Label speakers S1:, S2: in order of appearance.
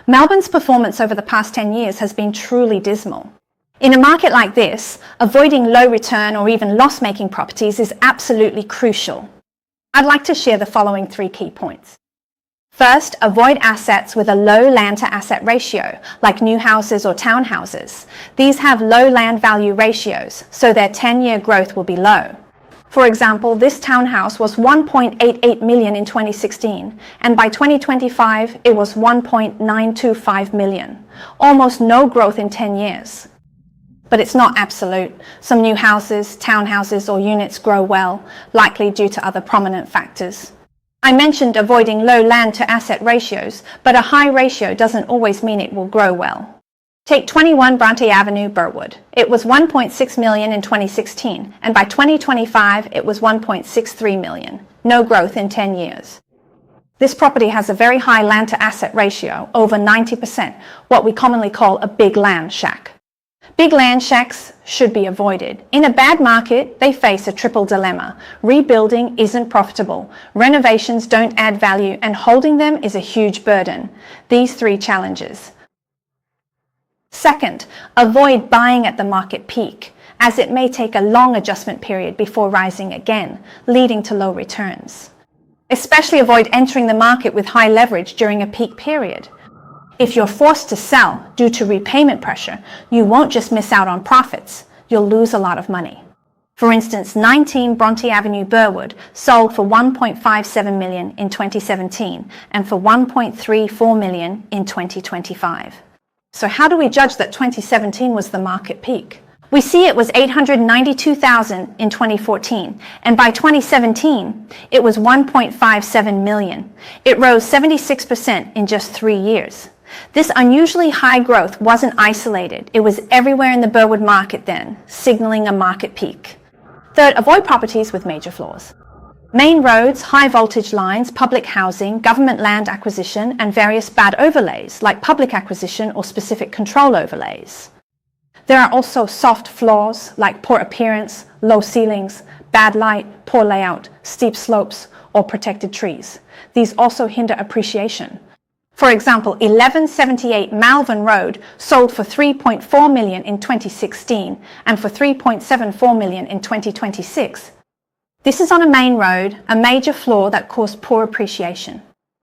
S1: Melbourne's performance over the past 10 years has been truly dismal. In a market like this, avoiding low return or even loss-making properties is absolutely crucial. I'd like to share the following 3 key points. First, avoid assets with a low land to asset ratio, like new houses or townhouses. These have low land value ratios, so their 10-year growth will be low. For example, this townhouse was 1.88 million in 2016, and by 2025 it was 1.925 million. Almost no growth in 10 years. But it's not absolute. Some new houses, townhouses or units grow well, likely due to other prominent factors. I mentioned avoiding low land to asset ratios, but a high ratio doesn't always mean it will grow well. Take 21 Bronte Avenue, Burwood. It was 1.6 million in 2016, and by 2025 it was 1.63 million. No growth in 10 years. This property has a very high land to asset ratio, over 90%, what we commonly call a big land shack. Big land shacks should be avoided. In a bad market, they face a triple dilemma. Rebuilding isn't profitable, renovations don't add value, and holding them is a huge burden. These 3 challenges. Second, avoid buying at the market peak, as it may take a long adjustment period before rising again, leading to low returns. Especially avoid entering the market with high leverage during a peak period. If you're forced to sell due to repayment pressure, you won't just miss out on profits, you'll lose a lot of money. For instance, 19 Bronte Avenue, Burwood sold for 1.57 million in 2017 and for 1.34 million in 2025. So how do we judge that 2017 was the market peak? We see it was 892,000 in 2014, and by 2017, it was 1.57 million. It rose 76% in just 3 years. This unusually high growth wasn't isolated. It was everywhere in the Burwood market then, signaling a market peak. Third, avoid properties with major flaws. Main roads, high voltage lines, public housing, government land acquisition, and various bad overlays, like public acquisition or specific control overlays. There are also soft flaws, like poor appearance, low ceilings, bad light, poor layout, steep slopes, or protected trees. These also hinder appreciation. For example, 1178 Malvern Road sold for 3.4 million in 2016 and for 3.74 million in 2026. This is on a main road, a major flaw that caused poor appreciation.